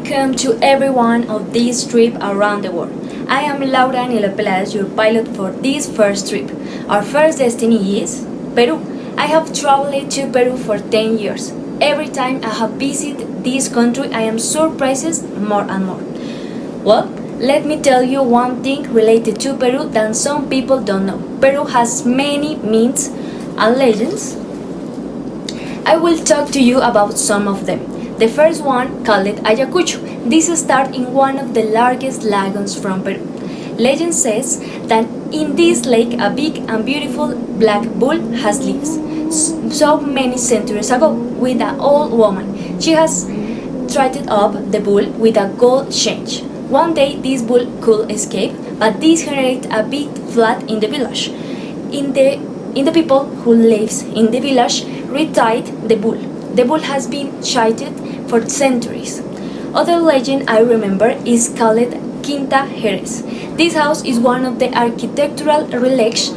welcome to everyone of this trip around the world. I am Laura Nilo Peláez, your pilot for this first trip. Our first destiny is Peru. I have traveled to Peru for 10 years. Every time I have visited this country, I am surprised more and more. Well, let me tell you one thing related to Peru that some people don't know. Peru has many myths and legends. I will talk to you about some of them. The first one, called Ayacucho. This starts in one of the largest lagoons from Peru. Legend says that in this lake a big and beautiful black bull has lived so many centuries ago with an old woman. She has traded up the bull with a gold chain. One day this bull could escape, but this generated a big flood in the village. In the people who lives in the village retied the bull. The bull has been cheated for centuries. Other legend I remember is called Quinta Jerez. This house is one of the architectural relics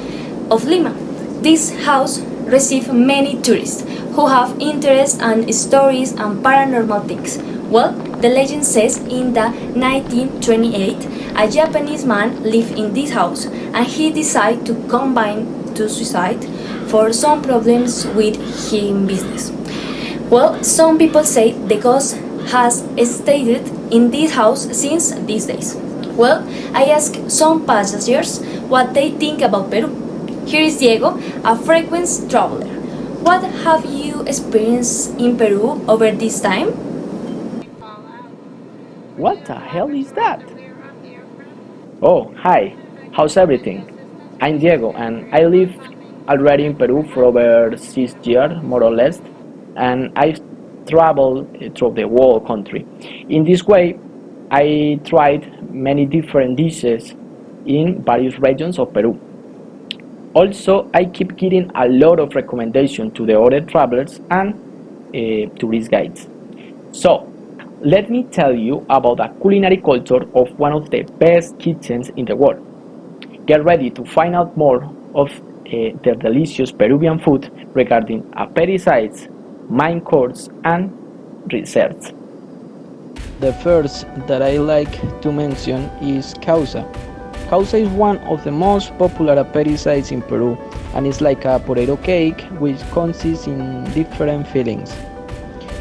of Lima. This house receives many tourists who have interest in stories and paranormal things. Well, the legend says in the 1928, a Japanese man lived in this house and he decided to combine to suicide for some problems with his business. Well, some people say the ghost has stayed in this house since these days. Well, I asked some passengers what they think about Peru. Here is Diego, a frequent traveler. What have you experienced in Peru over this time? What the hell is that? Oh, hi. How's everything? I'm Diego and I live already in Peru for over 6 years, more or less, and I've traveled through the whole country. In this way, I tried many different dishes in various regions of Peru. Also, I keep getting a lot of recommendations to the other travelers and tourist guides. So, let me tell you about the culinary culture of one of the best kitchens in the world. Get ready to find out more of the delicious Peruvian food regarding appetizers, main course, and desserts. The first that I like to mention is causa. Causa is one of the most popular appetizers in Peru and is like a potato cake which consists in different fillings.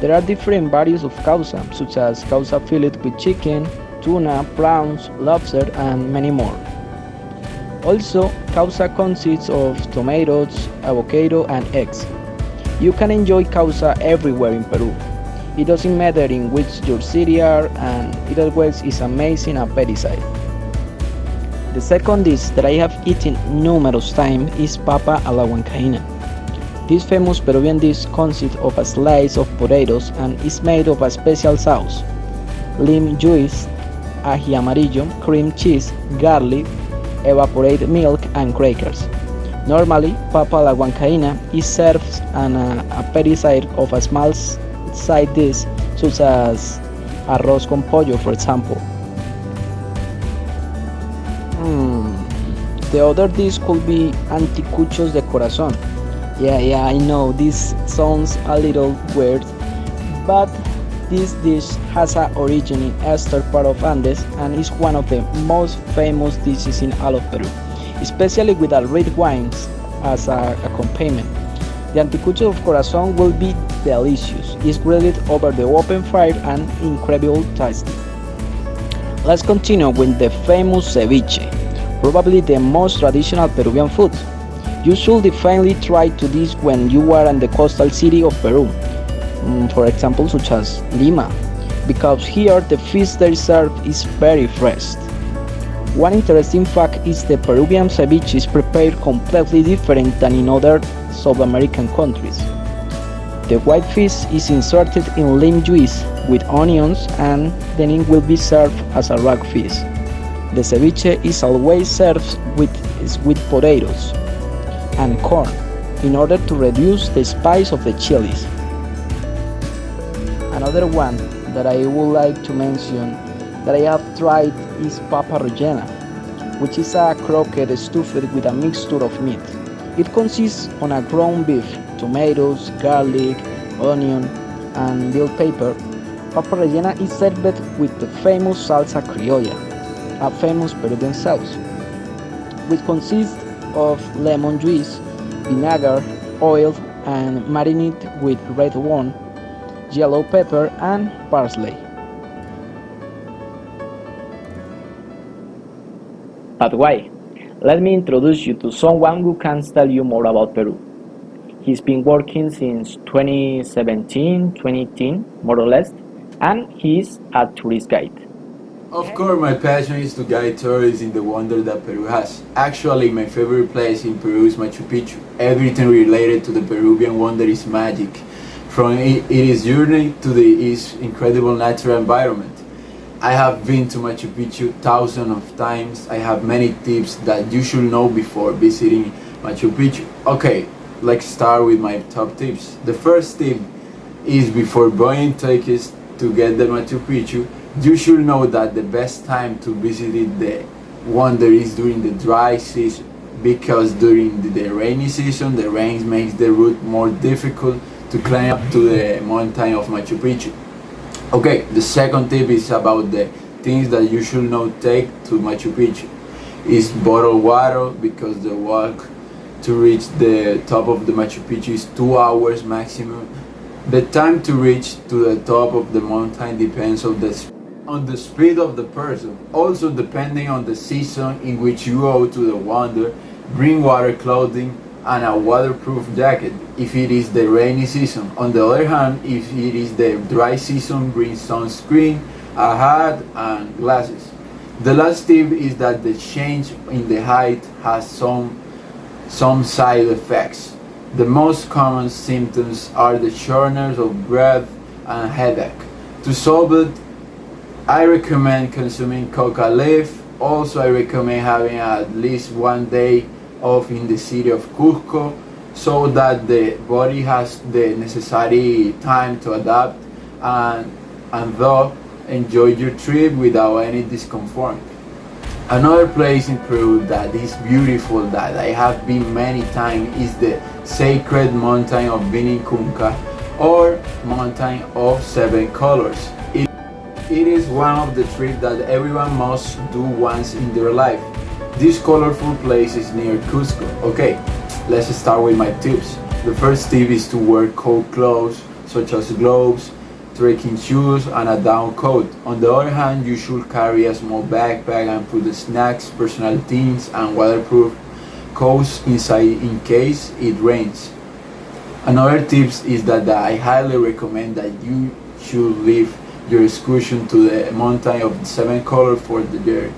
There are different varieties of causa, such as causa fillet with chicken, tuna, prawns, lobster, and many more. Also, causa consists of tomatoes, avocado, and eggs. You can enjoy causa everywhere in Peru. It doesn't matter in which your city are, and it always is amazing appetizer. The second dish that I have eaten numerous times is papa a la huancaína. This famous Peruvian dish consists of a slice of potatoes and is made of a special sauce, lime juice, ají amarillo, cream cheese, garlic, evaporated milk, and crackers. Normally, papa a la huancaína is served an appetizer of a small side dish such as arroz con pollo, for example. The other dish could be anticuchos de corazón. Yeah, I know this sounds a little weird, but this dish has an origin in eastern part of Andes and is one of the most famous dishes in all of Peru, especially with the red wines as an accompaniment. The anticucho of corazón will be delicious. It's grilled over the open fire and incredible tasty. Let's continue with the famous ceviche, probably the most traditional Peruvian food. You should definitely try to this when you are in the coastal city of Peru, for example such as Lima, because here the fish they serve is very fresh. One interesting fact is the Peruvian ceviche is prepared completely different than in other South American countries. The white fish is inserted in lime juice with onions and then it will be served as a raw fish. The ceviche is always served with sweet potatoes and corn in order to reduce the spice of the chilies. Another one that I would like to mention that I have tried is papa rellena, which is a croquette stuffed with a mixture of meat. It consists on a ground beef, tomatoes, garlic, onion, and bell pepper, Papa rellena is served with the famous salsa criolla, a famous Peruvian sauce, which consists of lemon juice, vinegar, oil, and marinated with red wine, yellow pepper, and parsley. But why? Let me introduce you to someone who can tell you more about Peru. He's been working since 2017, 2018, more or less, and he's a tourist guide. Of course, my passion is to guide tourists in the wonder that Peru has. Actually, my favorite place in Peru is Machu Picchu. Everything related to the Peruvian wonder is magic. From its journey to its incredible natural environment. I have been to Machu Picchu thousands of times. I have many tips that you should know before visiting Machu Picchu. Okay, let's start with my top tips. The first tip is before buying tickets to get the Machu Picchu, you should know that the best time to visit the wonder is during the dry season, because during the rainy season the rain makes the route more difficult to climb up to the mountain of Machu Picchu. Okay, the second tip is about the things that you should not take to Machu Picchu. Is bottled water, because the walk to reach the top of the Machu Picchu is 2 hours maximum. The time to reach to the top of the mountain depends on the speed of the person. Also, depending on the season in which you go to the wonder, bring water clothing and a waterproof jacket if it is the rainy season. On the other hand, if it is the dry season, bring sunscreen, a hat and glasses. The last tip is that the change in the height has some side effects. The most common symptoms are the shortness of breath and headache. To solve it, I recommend consuming coca leaf. Also, I recommend having at least 1 day off in the city of Cusco, so that the body has the necessary time to adapt and thus enjoy your trip without any discomfort. Another place in Peru that is beautiful, that I have been many times, is the sacred mountain of Vinicunca, or Mountain of Seven Colors. It is one of the trips that everyone must do once in their life. This colorful place is near Cusco. Okay, let's start with my tips. The first tip is to wear cold clothes, such as gloves, trekking shoes, and a down coat. On the other hand, you should carry a small backpack and put the snacks, personal things, and waterproof coats inside in case it rains. Another tip is that I highly recommend that you should leave your excursion to the Mountain of the Seven Colors for your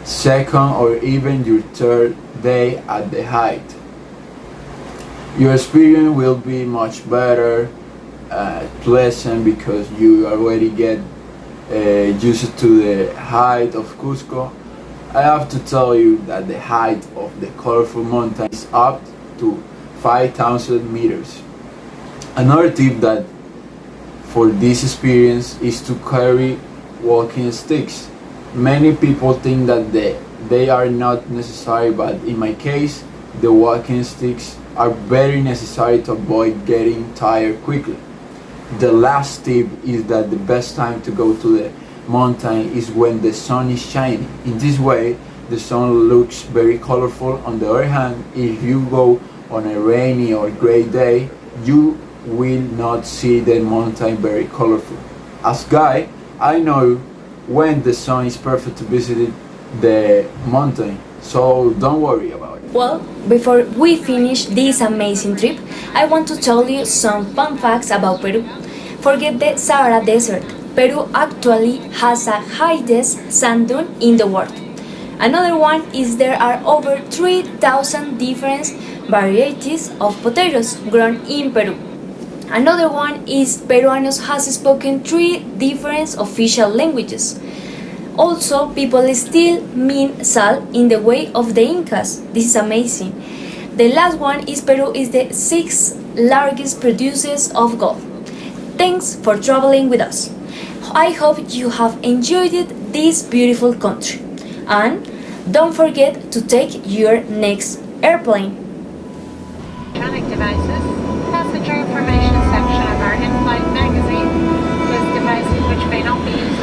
second or even your third day at the height. Your experience will be much better, pleasant, because you already get used to the height of Cusco. I have to tell you that the height of the colorful mountain is up to 5,000 meters. Another tip that for this experience is to carry walking sticks. Many people think that they are not necessary, but in my case, the walking sticks are very necessary to avoid getting tired quickly. The last tip is that the best time to go to the mountain is when the sun is shining. In this way, the sun looks very colorful. On the other hand, if you go on a rainy or gray day, you will not see the mountain very colorful. As guy, I know when the sun is perfect to visit the mountain, so don't worry about it. Well, before we finish this amazing trip, I want to tell you some fun facts about Peru. Forget the Sahara Desert. Peru actually has the highest sand dune in the world. Another one is there are over 3,000 different varieties of potatoes grown in Peru. Another one is Peruanos has spoken 3 different official languages. Also, people still mean sal in the way of the Incas. This is amazing. The last one is Peru is the 6th largest producers of gold. Thanks for traveling with us. I hope you have enjoyed this beautiful country. And don't forget to take your next airplane. Electronic devices, passenger information section of our in-flight magazine. This device prices which may not be